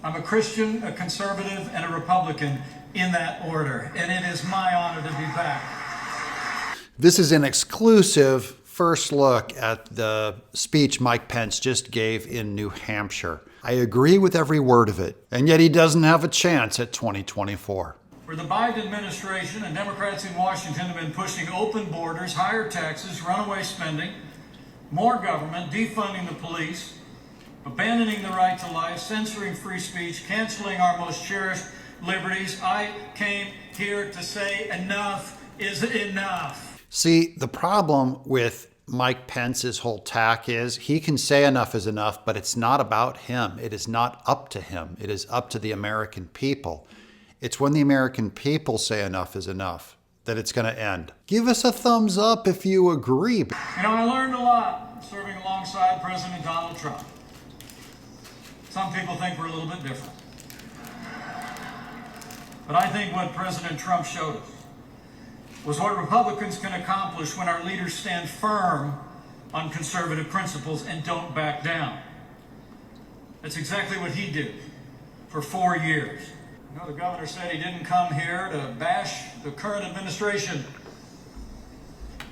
I'm a Christian, a conservative, and a Republican in that order, and it is my honor to be back. This is an exclusive first look at the speech Mike Pence just gave in New Hampshire. I agree with every word of it, and yet he doesn't have a chance at 2024. For the Biden administration and Democrats in Washington have been pushing open borders, higher taxes, runaway spending, more government, defunding the police, abandoning the right to life, censoring free speech, canceling our most cherished liberties. I came here to say enough is enough. See, the problem with Mike Pence's whole tack is he can say enough is enough, but it's not about him. It is not up to him. It is up to the American people. It's when the American people say enough is enough that it's going to end. Give us a thumbs up if you agree. You know, I learned a lot serving alongside President Donald Trump. Some people think we're a little bit different. But I think what President Trump showed us was what Republicans can accomplish when our leaders stand firm on conservative principles and don't back down. That's exactly what he did for 4 years. You know, the governor said he didn't come here to bash the current administration.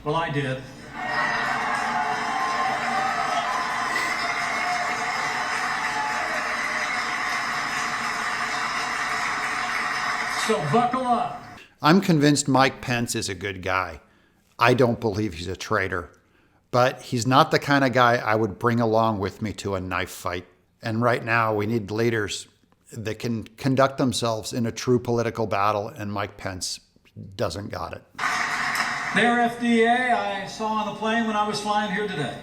Well, I did. So buckle up. I'm convinced Mike Pence is a good guy. I don't believe he's a traitor, but he's not the kind of guy I would bring along with me to a knife fight. And right now we need leaders that can conduct themselves in a true political battle, and Mike Pence doesn't got it. Their FDA I saw on the plane when I was flying here today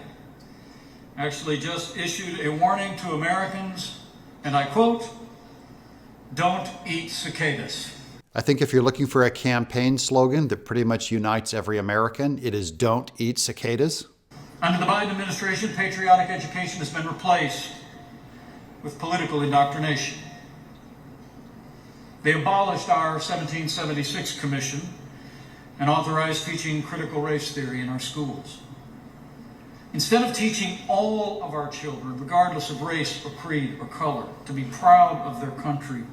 actually just issued a warning to Americans, and I quote, "Don't eat cicadas." I think if you're looking for a campaign slogan that pretty much unites every American, it is "Don't eat cicadas." Under the Biden administration, patriotic education has been replaced with political indoctrination. They abolished our 1776 commission and authorized teaching critical race theory in our schools. Instead of teaching all of our children, regardless of race or creed or color, to be proud of their country,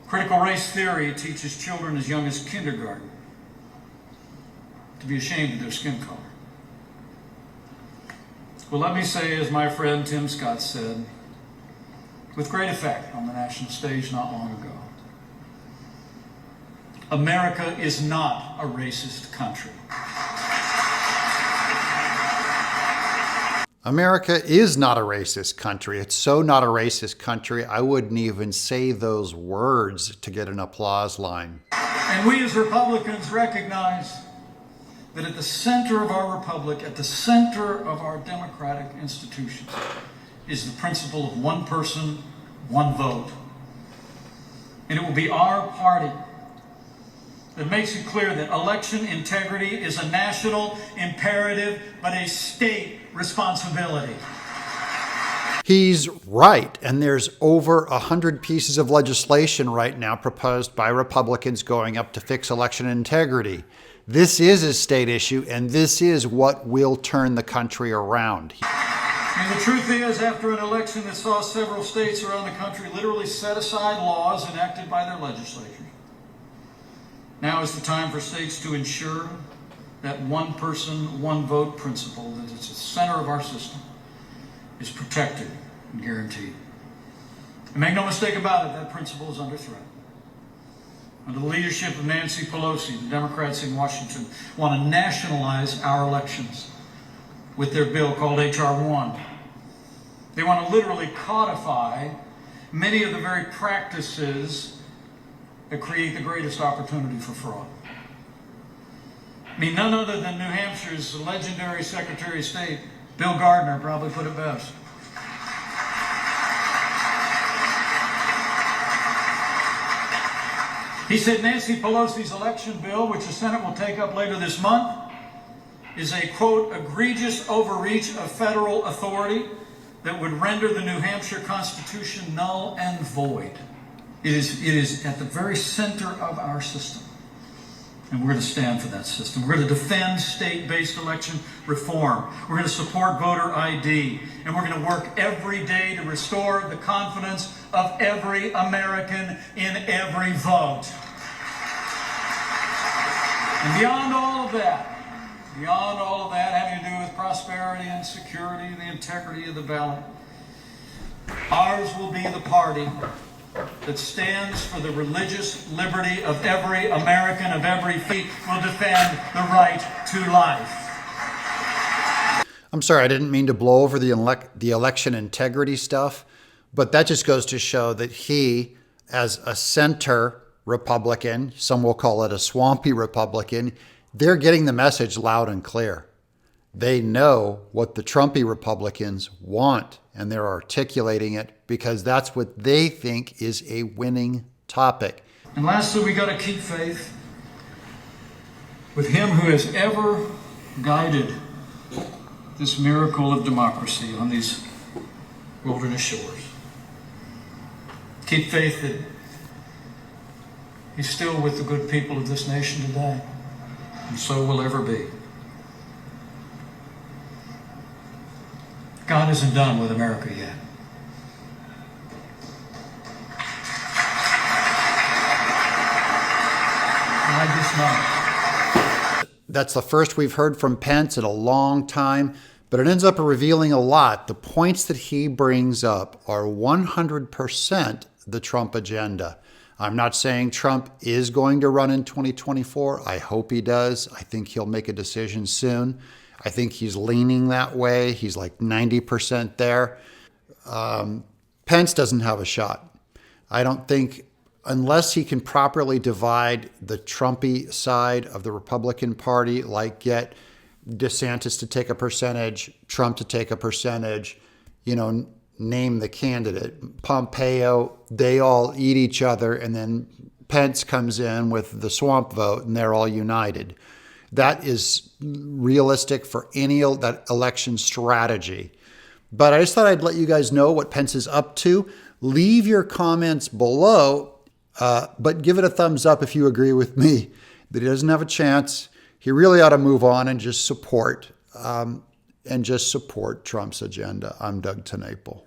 critical race theory teaches children as young as kindergarten to be ashamed of their skin color. Well, let me say, as my friend Tim Scott said, with great effect on the national stage not long ago, America is not a racist country. America is not a racist country. It's so not a racist country, I wouldn't even say those words to get an applause line. And we as Republicans recognize that at the center of our republic, at the center of our democratic institutions, is the principle of one person, one vote. And it will be our party that makes it clear that election integrity is a national imperative, but a state responsibility. He's right, and there's over 100 pieces of legislation right now proposed by Republicans going up to fix election integrity. This is a state issue, and this is what will turn the country around. And the truth is, after an election that saw several states around the country literally set aside laws enacted by their legislatures, now is the time for states to ensure that one person, one vote principle that is at the center of our system is protected and guaranteed. And make no mistake about it, that principle is under threat. Under the leadership of Nancy Pelosi, the Democrats in Washington want to nationalize our elections with their bill called H.R. 1. They want to literally codify many of the very practices that create the greatest opportunity for fraud. I mean, none other than New Hampshire's legendary Secretary of State, Bill Gardner, probably put it best. He said Nancy Pelosi's election bill, which the Senate will take up later this month, is a, quote, egregious overreach of federal authority that would render the New Hampshire Constitution null and void. It is at the very center of our system. And we're going to stand for that system. We're going to defend state-based election reform. We're going to support voter ID. And we're going to work every day to restore the confidence of every American in every vote. And beyond all of that having to do with prosperity and security and the integrity of the ballot, ours will be the party that stands for the religious liberty of every American of every faith, will defend the right to life. I'm sorry, I didn't mean to blow over the election integrity stuff, but that just goes to show that he, as a center Republican, some will call it a swampy Republican, they're getting the message loud and clear. They know what the Trumpy Republicans want, and they're articulating it because that's what they think is a winning topic. And lastly, we got to keep faith with him who has ever guided this miracle of democracy on these wilderness shores. Keep faith that he's still with the good people of this nation today, and so will ever be. God isn't done with America yet. And I just know. That's the first we've heard from Pence in a long time, but it ends up revealing a lot. The points that he brings up are 100% the Trump agenda. I'm not saying Trump is going to run in 2024. I hope he does. I think he'll make a decision soon. I think he's leaning that way. He's like 90% there. Pence doesn't have a shot. I don't think, unless he can properly divide the Trumpy side of the Republican Party, like get DeSantis to take a percentage, Trump to take a percentage, name the candidate. Pompeo, they all eat each other, and then Pence comes in with the swamp vote, and they're all united. That is realistic for any that election strategy. But I just thought I'd let you guys know what Pence is up to. Leave your comments below, but give it a thumbs up if you agree with me that he doesn't have a chance. He really ought to move on and just support Trump's agenda. I'm Doug TenNapel.